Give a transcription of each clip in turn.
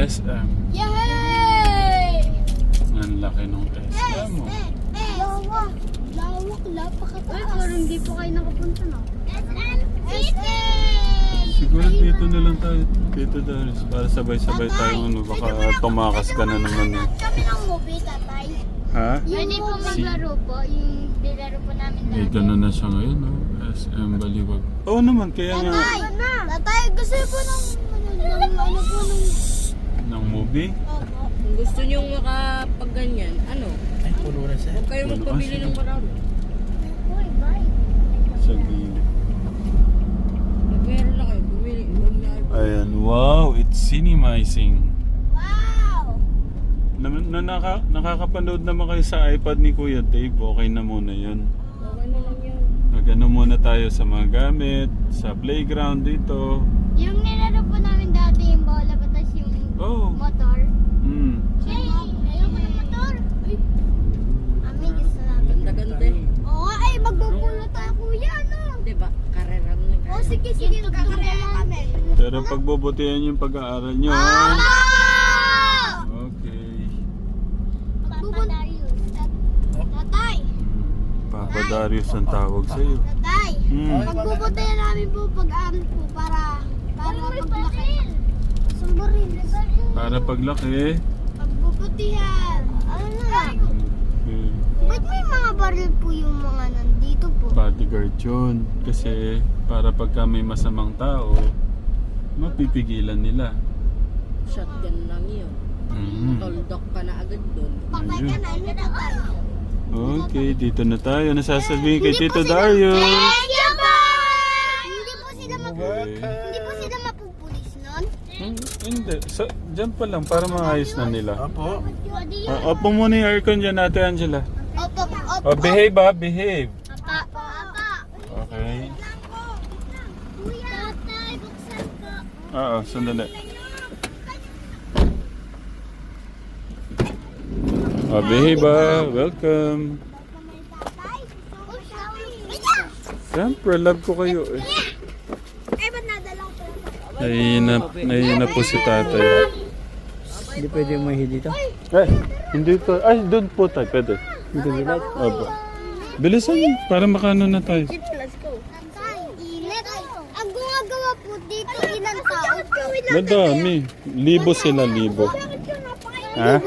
SM. Yay! Ang laki ng SM mo. Lawak. Lawak, napakataas. Ay, parang hindi po kayo nakapunta na. SM City! Siguro dito na lang tayo, Tito Darius, para sabay-sabay tayo ano, baka tumakas ka na naman eh. Kami ng movie, tatay. Ha? Pwede po maglaro po, yung nilaro po namin May dati. gano'n na siya ngayon, no? SM Baliwag. Oo naman, kaya nga Tatay, gusto po ng ano po ng movie. Opo. Kung gusto nyo makapagganyan, ano? Ay, puno na siya. Huwag kayong magpabili ng marami. Uy, bye. Sa gilid. Pag meron na kayo, bumili. Huwag na kayo. Ayan, wow, it's cinemizing. Wow! Nakakapanood naman kayo sa iPad ni Kuya Dave, okay na muna yun. Okay na lang yan. Mag-ano muna tayo sa mga gamit, sa playground dito. Yung nilaro po namin dati yung bola, patas yung Oh, motor. hmm. Ay, ayoko ng motor. Ay, amin gusto namin. Ganda-ganda eh. Oo, ay, magbubulot tayo kuya, ano? Diba? Karera mo ng O, sige, sige, magkakarera kami. Pero pagbubutihan yung pag-aaral nyo, ha? Okay. Tatay, Papa Darius ang tawag sa'yo. tatay. Hmm. Pagbubutihan namin po pag-aaral po para paglaki. Sumburin. Para paglaki, Pagbubutihan. Ano na? okay. Ba't may mga baril po yung mga nandito po? Bodyguard yun. Kasi para pagka may masamang tao, mapipigilan nila. Shotgun lang yun. Mhm. Toldok ka na agad doon. Patay ka na, hindi na tayo. Okay, dito na tayo. Nasasabihin kay Tito Darius. Thank you po! Hindi po sila Okay. hindi po sila mapupulis nun? Hindi. Diyan pa lang para maayos na nila. Opo. Opo muna yung aircon dyan, Ate Angela. Opo, opo. Behave ha, behave. Apa, apa. Okay. Kuya, tatay, buksan ko. Oo, sandali. Behave ha. Welcome. Tatay, oh, sorry. Siyempre, love ko kayo eh. Eh, ba't nadala ko pala? Nahihina po si tatay. Hindi pwede umahi dito. Hindi to. Ay, doon po tayo. Pwede. Dito dito. Opo. Bilisan mo, para makano na tayo. Let's go. Tatay, init. Ang gumagawa po dito, ilang tao? Madami. Libo sila, libo. Ha?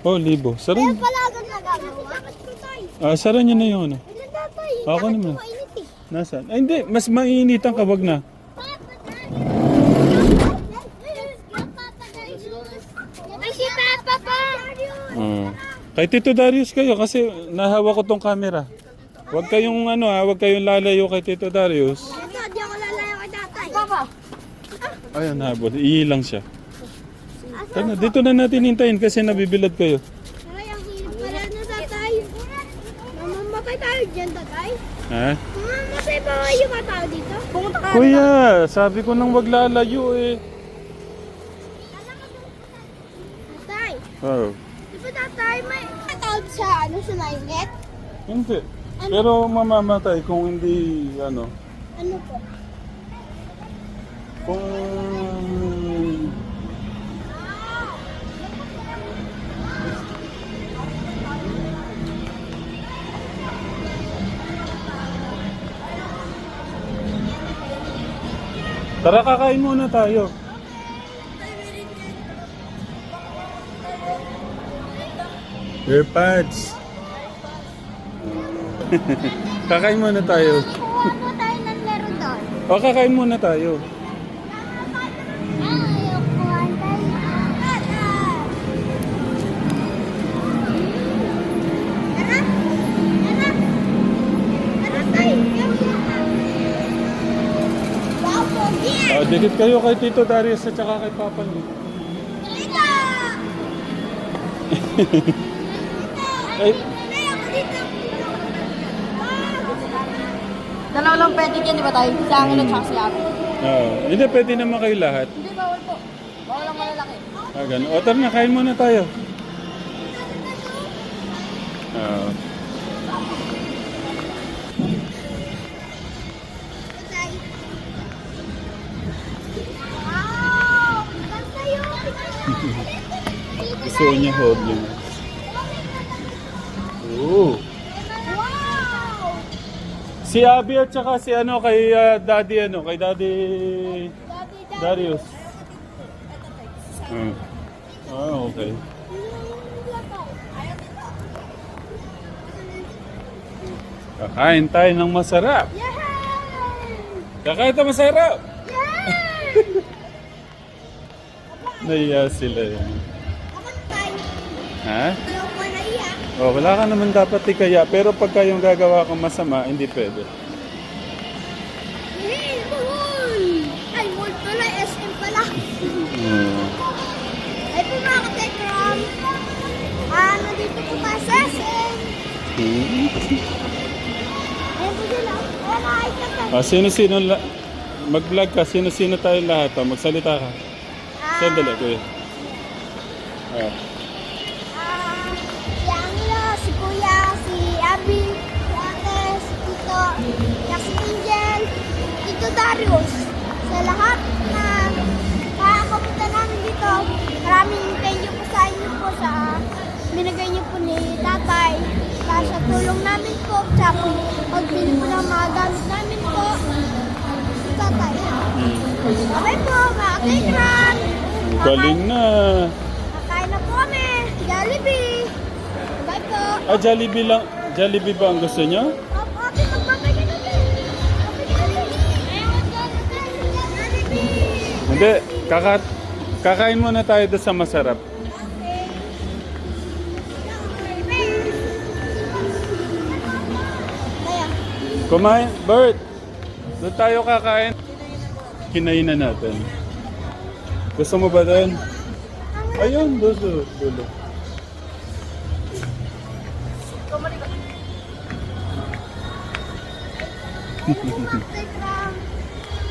Oh, libo. Sara Kaya niyo. pala agad nagagawa. Sara niyo na yung ano. Ilan tatay? Ako naman. Mainit eh. Nasaan? Ay, hindi. Mas mainitan ka, wag na. Ay, si Papa pa! Kay Tito Darius kayo kasi nahawa ko tong camera. Huwag kayong ano ha, huwag kayong lalayo kay Tito Darius. Ito, di ako lalayo kay tatay. Papa! Ayun, habol. Iilang siya. Tara, dito na natin hintayin kasi nabibilad kayo. Ay, ang hirap pala na tatay. Mamamatay tayo dyan, tatay. Ha? Mamamatay ba yung mga tao dito? Pumunta ka. Kuya, sabi ko nang wag lalayo eh. Tatay, Oh. di ba tatay may tawag sa ano sa nainget? Hindi. Pero mamamatay kung hindi ano. Ano po? Kung Tara, kakain muna tayo. Earpads. Kakain muna tayo. Kuha po tayo ng laro doon. O, kakain muna tayo. Ayaw kuha tayo. Tara! Tara! Tara tayo! Wow, pogi! Dikit kayo kay Tito Darius at saka kay Papa Lee. Dito! Ay, Ay, ako dito! Dalawa lang pwede yan, di ba tayo? Sa akin at saka si Ate. hindi, pwede naman kayo lahat. Hindi, bawal po. Bawal ang malalaki. Ganun. O, tara na, kain muna tayo. Ah. Wow! Ganda yun! suot niya holding. Oo. Wow! Si Abby at saka si ano kay Daddy kay Daddy Darius. Okay. Kakain tayo ng masarap. Yay! Kakain tayo masarap. Yay! Naiya sila yan. Ako tayo. Ha? Ayaw ko na iyak. Oh, wala ka naman dapat ikaya. Pero pagka yung gagawa kang masama, hindi pwede. Yay! Mahal! Ay, mall pala. SM pala. Ay po mga katekram. Nandito po tayo sa SM. Ayun po sila. Oh, nakita ka. Sino-sino mag-vlog ka? Sino-sino tayo lahat? Magsalita ka. Sandali, kuya. Si Angelo, si Kuya, si Abby, si Ate, si Tito, si Angel, Tito Darius. Sa lahat na makakapunta namin dito, maraming thank you po sa inyo po sa binigay niyo po ni Tatay. Sa tulong namin po, sa pagbili po ng mga gamit namin po. Tatay. Okay po, mga kaibigan. Galing na. Kakain na po kami. Jollibee. Bye po. Jollibee lang. Jollibee ba ang gusto niyo? Opo, ate, magpapagin kami. Jollibee. Hindi. Kakain muna tayo doon sa masarap. Kaya, Kumain. Bert. Doon tayo kakain. Kinain na natin. Gusto mo ba doon? Ayun, dulo.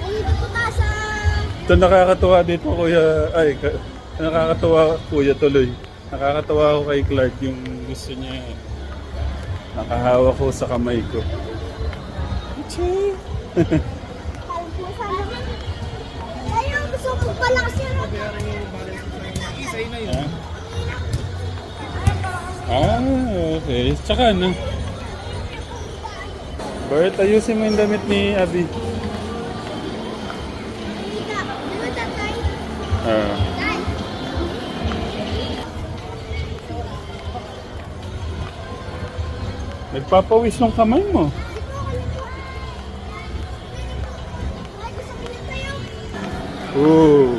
nandito po tayo sa... Ito nakakatuwa dito, kuya. Nakakatuwa, kuya tuloy. Nakakatuwa ako kay Clark yung gusto niya. Nakahawak ko sa kamay ko. Parang po sana. Kaya gusto ko pala kasi Okay. Tsaka ano? Bert, ayusin mo yung damit ni Abby. Nagpapawis ng kamay mo. Ooh.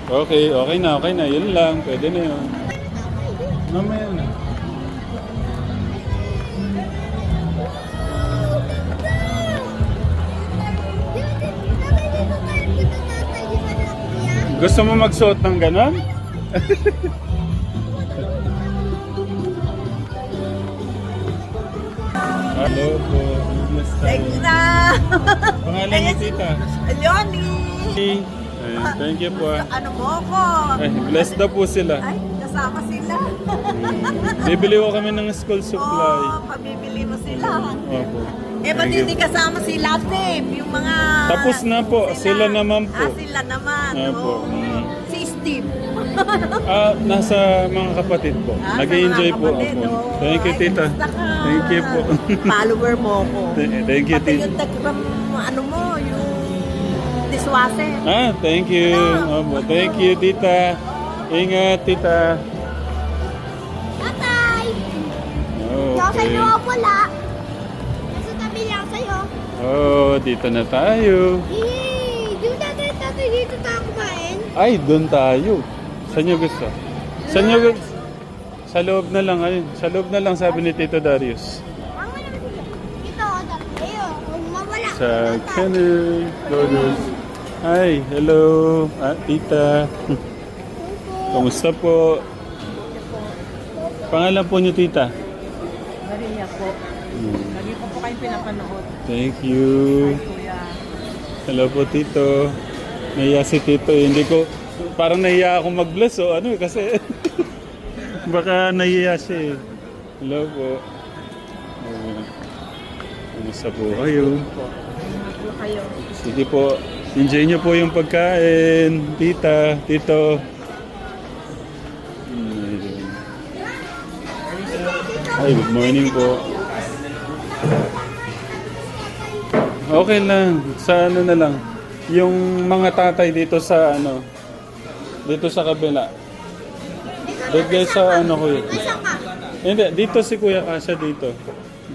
Okay na. Yun lang. Pwede na yun. Mamaya na. Gusto mo magsuot ng ganon? Hello po. Thank you na. Pangalan ni tita? Leonie. Thank you po. Ano mo ko? Blessed na po sila. Ay, kasama sila. Bibili ko kami ng school supply. Pabibili mo sila. Opo. Ba't hindi kasama si Latif? Yung mga... Tapos na po. Sila naman po. sila naman. Opo. Si Steve. Nasa mga kapatid po. Sa Nag-enjoy mga po kapatid, ako. oh. Thank you, Ay, tita. kumusta ka? Thank you po. Follower mo ko. Thank you, Pati tita. yung ano mo, yung dishwasher. Thank you. Opo. Thank you, tita. Ingat, tita. Tatay! Yung sa inyo Okay. ako pala. Nasa tabi lang sa'yo. Dito na tayo. Yay! Di ba tatay dito tayo kumain? Ay, doon tayo. Saan nyo gusto? Saan nyo gusto? Sa loob na lang, ayun. Sa loob na lang, sabi ni Tito Darius. Ang wala na sila. Dito ako tatay. Ayun, huwag mawala. Sa Kenner Brothers. Hi, hello, tita. Kamusta po? Pangalan po niyo, tita? Maria po. Lagi ko po kayong pinapanood. Thank you. Kuya. Hello po, tito. Nahiya si tito. Hindi ko, parang nahiya ako mag-bless o ano kasi baka nahiya siya eh. Hello po. Kamusta po kayo? Ano kayo? Sige po. Enjoy niyo po yung pagkain, tita, tito. Ay, good morning po. Okay lang. Sa ano na lang. Yung mga tatay dito sa ano. Dito sa kabila. Doon kayo sa ano kuya. Isa ka. Hindi, dito si Kuya Kasha dito.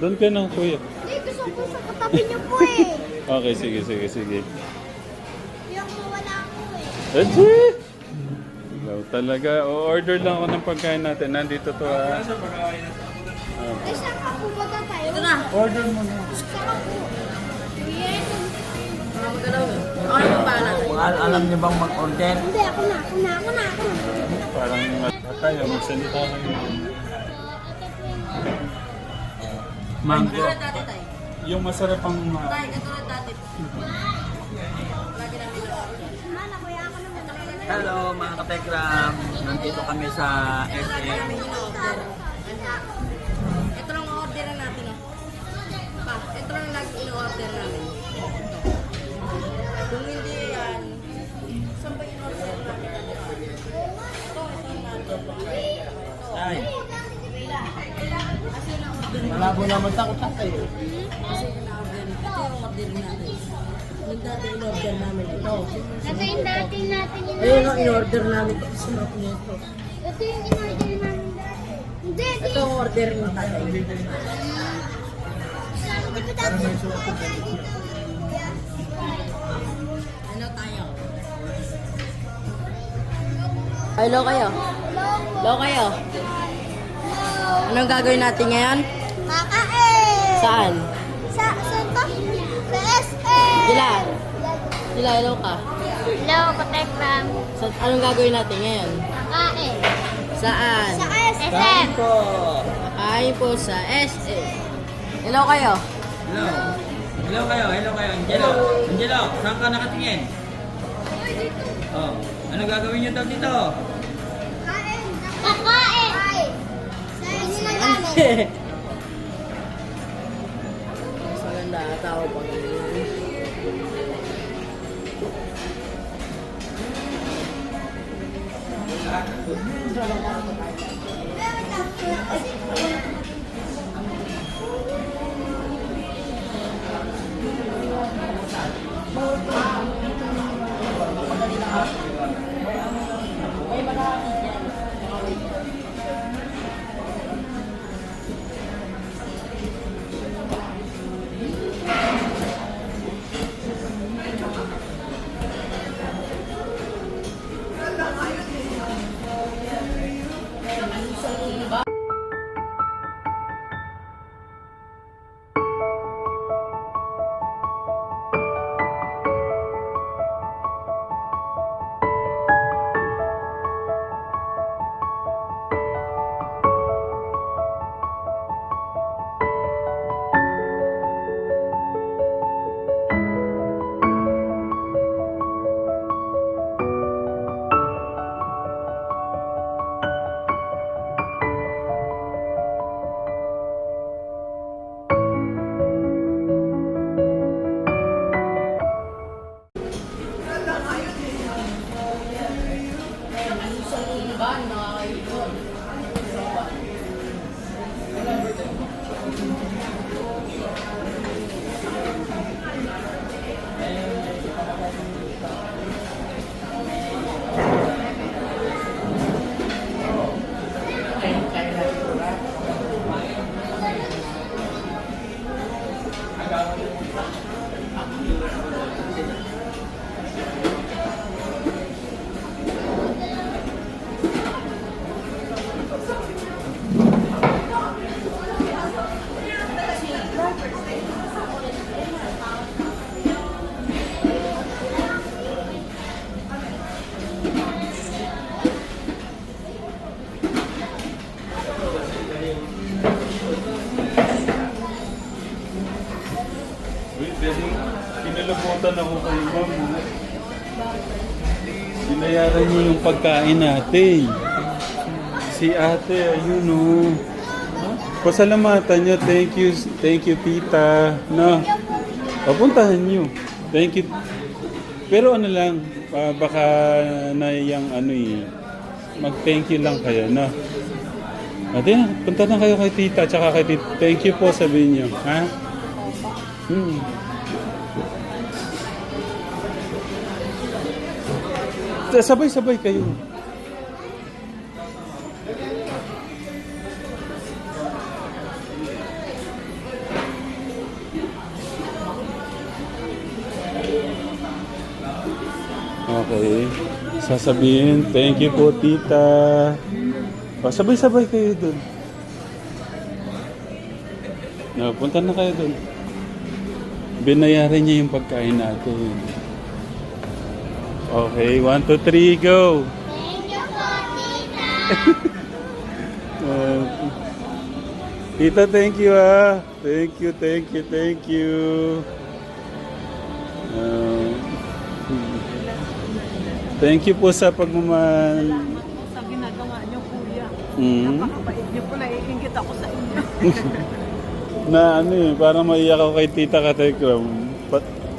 Doon ka ng kuya. Hindi, gusto ko sa katabi niyo po eh. Okay, sige. Yung mawala ako eh. Echi! Ikaw talaga. O-order lang ako ng pagkain natin. Nandito to ah. Eh, saan ka po ba tayo? Ito na. Order mo na. Saan ka po? Yes. Magalaw eh. Ako na yung bahala. Alam niyo bang mag-order? Hindi, ako na. Parang tayo, magsalita kayo. Ma'am, Katulad dati tayo. Yung masarap ang... Tayo, katulad dati. Lagi namin na. Mana, kuya ako naman. hello mga katekram. Nandito kami sa SM. Ito lang order natin, no? Pa, ito lang lagi in-order namin. Kung hindi yan, saan ba in-order namin? Ito natin. Ay, Kasi na-order malabo naman takot tatay. Kasi in-order. Ito yung order natin. Yung dati in-order namin ito. Ito yung dati natin yun. Ayun ang in-order namin ito. Sarap nito. Ito yung in-order namin dati. Hindi, Ito ang order ng tatay. Di ba dati yung order dito? Ano tayo? Hello kayo. Hello kayo. Anong gagawin natin ngayon? Kakain! Saan? Saan to? Sa SM! Sila, hello ka. Hello, Katekram. Anong gagawin natin ngayon? Kakain. Saan? Sa SM! Po. Kakain po sa SA. Hello kayo. Hello. Hello kayo. Angelo. Angelo, saan ka nakatingin? Oh, ano gagawin niyo daw dito? Kakain! Kakain! Sa SM namin. Mas maganda tao pa ganyan. Pinalabutan ako kay ma'am. Binayaran niyo yung pagkain natin. Si ate, ayun o. Pasalamatan niyo. Thank you tita. No. Papuntahan niyo. Thank you. Pero ano lang, baka na yung ano eh. Mag-thank you lang kayo, no? Ate, punta na kayo kay tita, tsaka kay tita. Thank you po, sabihin nyo. Ha? Sabay-sabay kayo. Okay. Sasabihin, thank you po, tita. O, sabay-sabay kayo dun. No, punta na kayo dun. Binayaran niya yung pagkain natin. Okay, 1, 2, 3, go! Thank you po, tita. Uh, tita, thank you ah. Thank you, thank you, thank you. Thank you po sa pagmamahal. Salamat po sa ginagawa niyo, kuya. Mm. Napakabait niyo po, naiingit ako sa inyo. Na ano eh, parang maiyak ako kay Tita Katekram.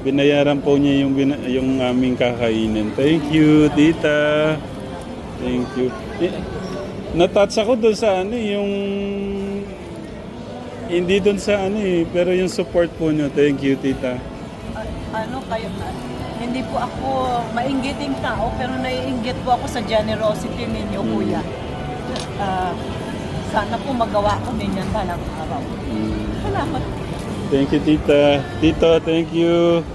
Binayaran po niya yung aming kakainin. Thank you, Tita. Thank you. Natouch ako doon sa ano yung hindi doon sa ano eh, pero yung support po niyo. Thank you, Tita. Hindi po ako mainggiting tao, pero naiinggit po ako sa generosity ninyo, kuya. Sana po magawa ko din yan balang araw. Salamat. Thank you, Tita. Tito, thank you.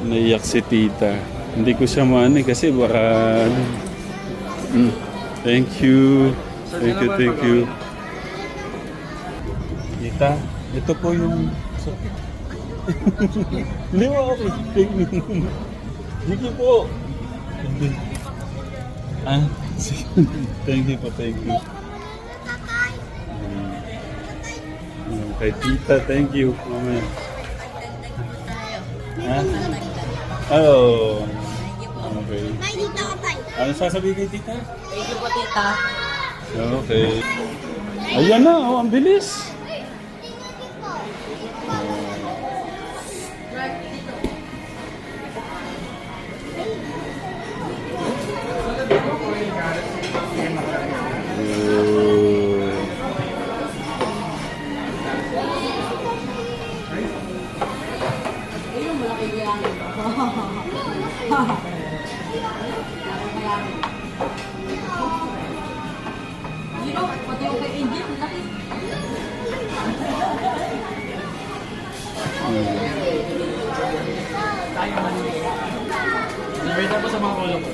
Naiyak si Tita. Hindi ko siya maano kasi baka... Thank you. Thank you, thank you. Tita, ito po yung... Hindi mo okay. Sige po. Ah, thank you po, thank you. Kay Tita, thank you. Mamaya. Ha? Oh. Okay. May dito ka tayo. Ano sasabihin kay Tita? Thank you po, tita. Okay. Ayan na, oh, ang bilis. Nabita po sa mga kulong.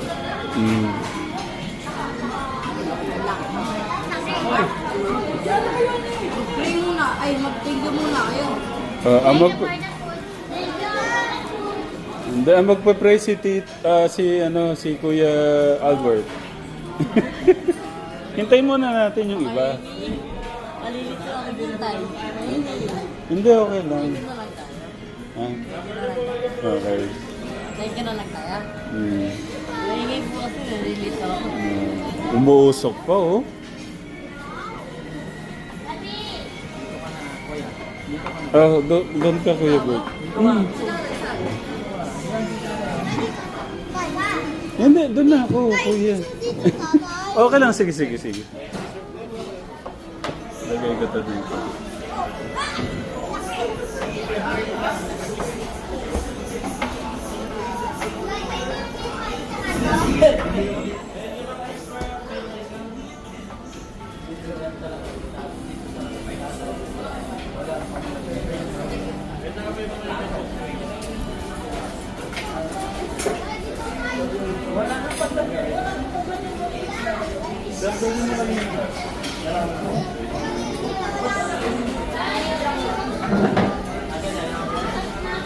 Pray muna. Ay, mag-thank you muna kayo. Hindi, ang magpa-pray si si Kuya Albert. Hintayin muna natin yung iba. Malilit ko ako din tayo. Hindi, okay lang. Ha? Okay. Thank you na lang kaya. Nahingay po kasi nalilit ako. Umuusok pa, oh. Doon ka, Kuya Bert. Hindi, doon na ako, Kuya. Okay lang, sige. Lagay ko ito dito.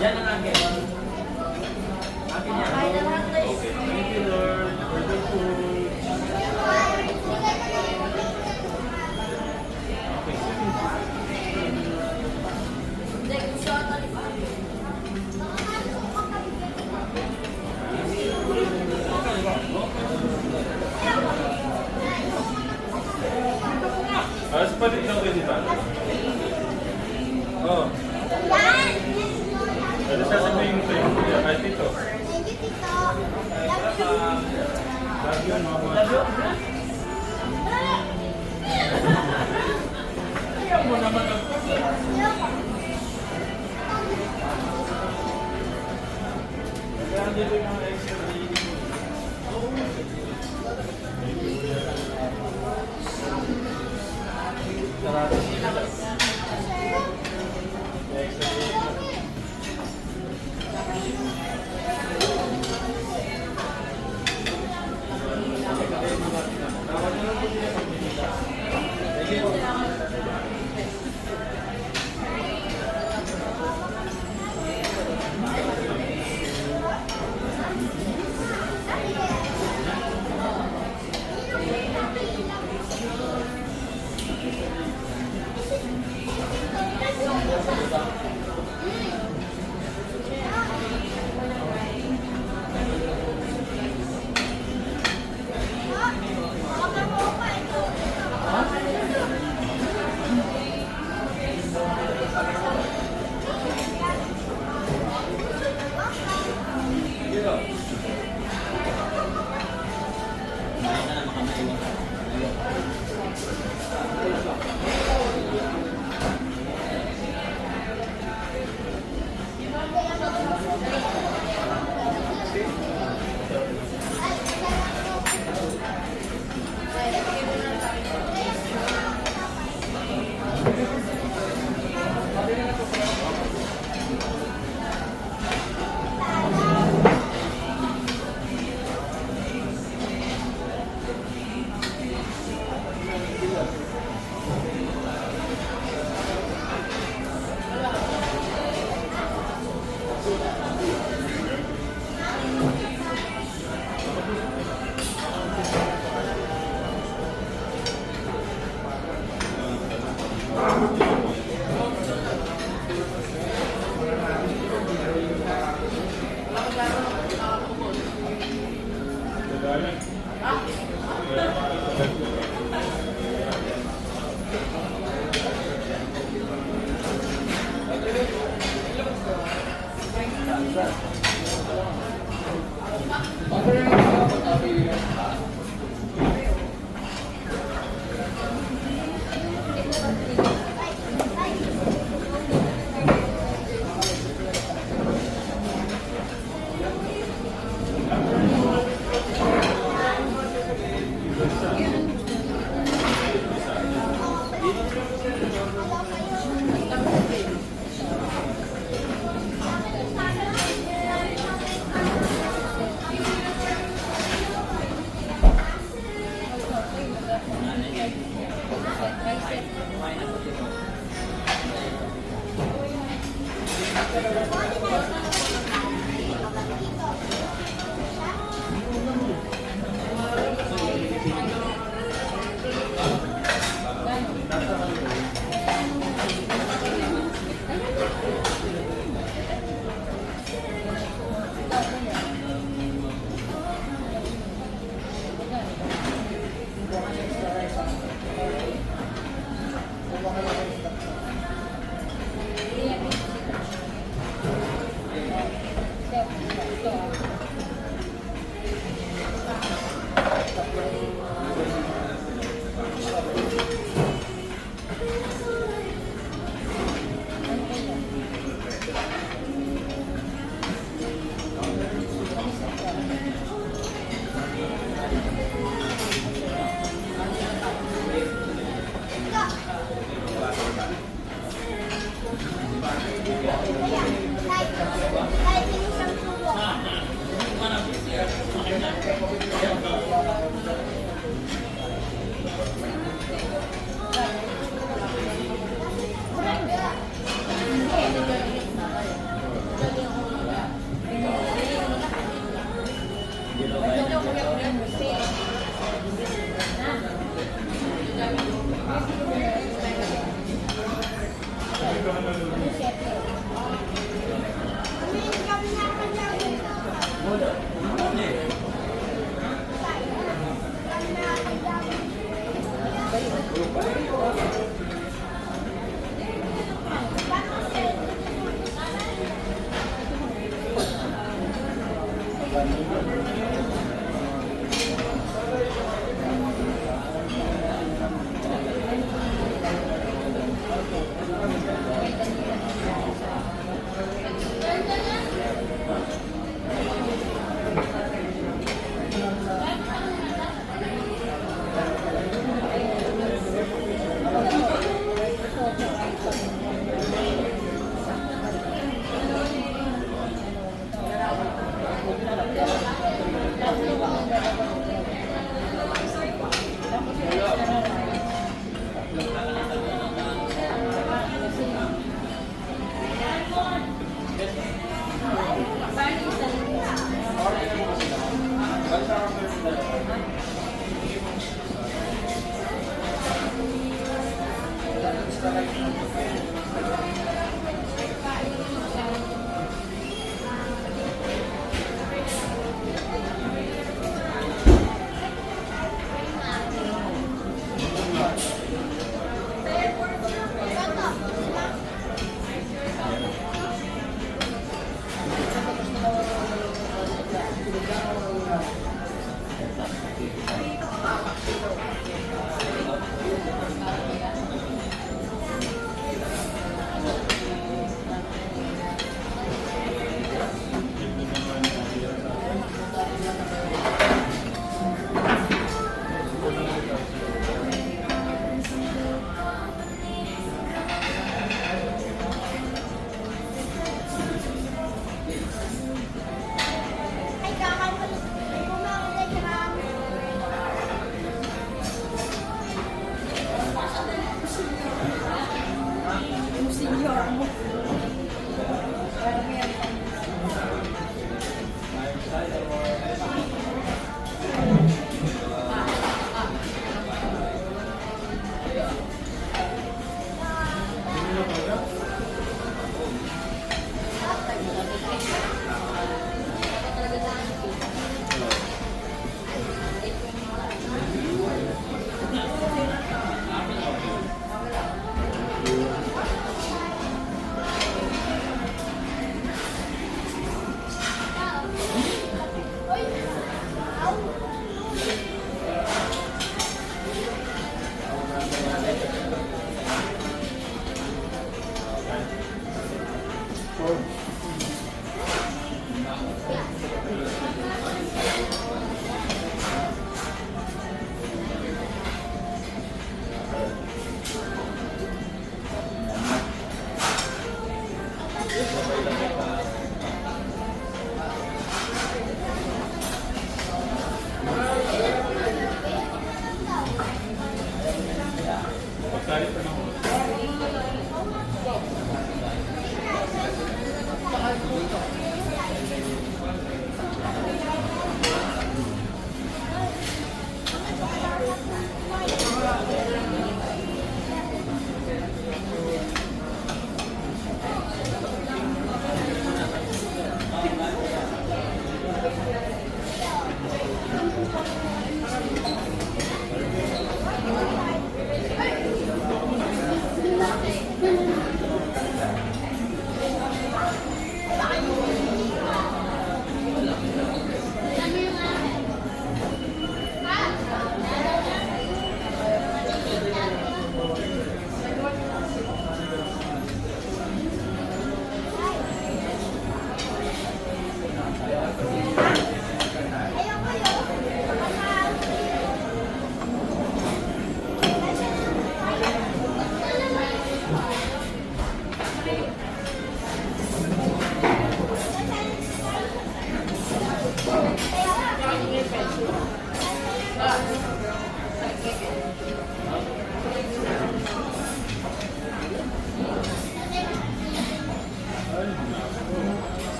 Yan ang akin. Akin yan. Thank you, Lord, for the food. Ayos pa din lang kayo dito. Oo. Ano sasabihin mo sa'yo, Kuya? Kahit dito. Thank you, tito. Love you. Love you, Mama. Tingnan mo naman ang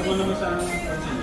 Ako naman sa pansin.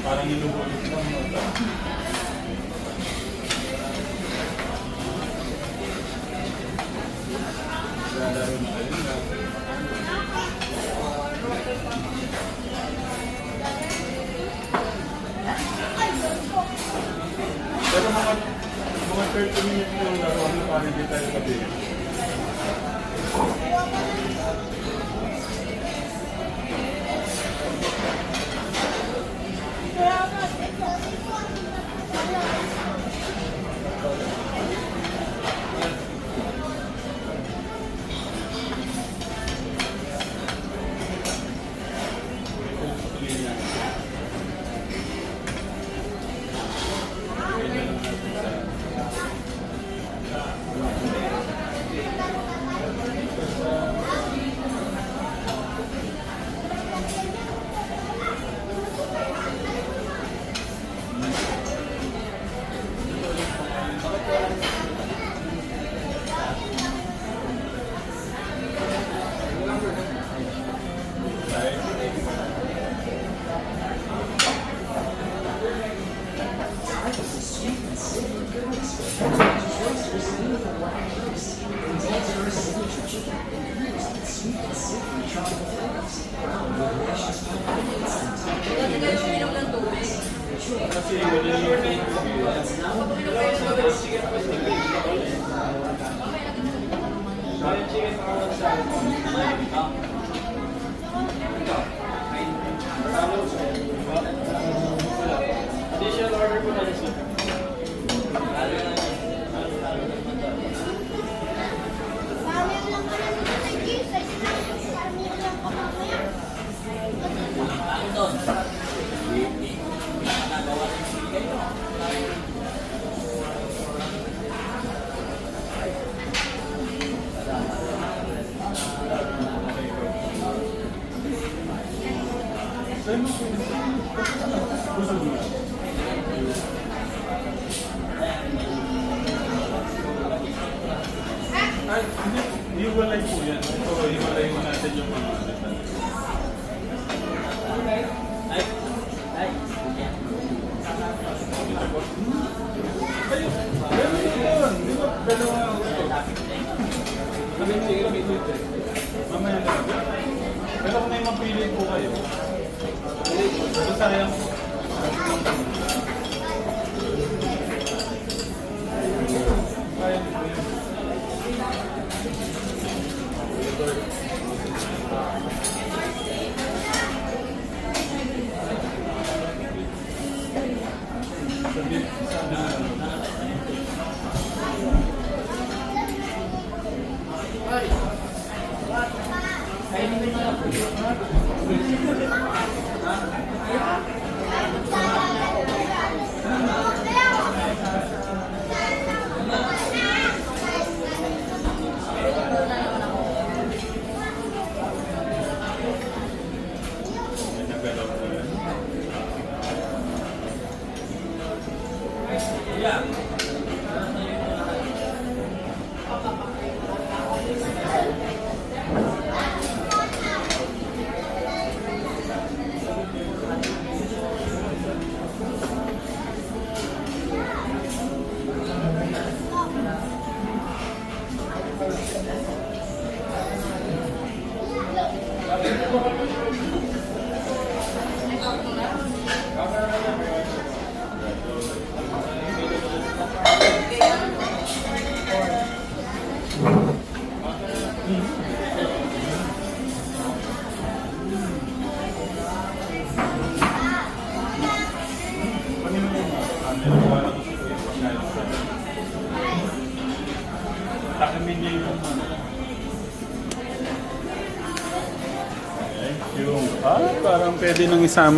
Parang inuulit lang. Lalaro na kayo na. Pero mga 30 minutes na yung laro, ano pa hindi tayo kabili? Hindi kayo uminom ng tubig. Kasi wala yung additional order po na rin. Sayang lang pala nito kay Jesus. Sayang lang pa mamaya. Doon. Ay, hindi. Iwalay po yan. Ito, iwalay mo natin yung mga Ay. Ay. Ayun! Ayun! Di ba? Dalawa ako ito. Sige, mamaya na. Pero kung may mapili po kayo, pero sayang. Sayang po yun. Sabi, sana nagalaw na yan. Yeah. Takamin niya yung Thank you. Parang pwede nang isama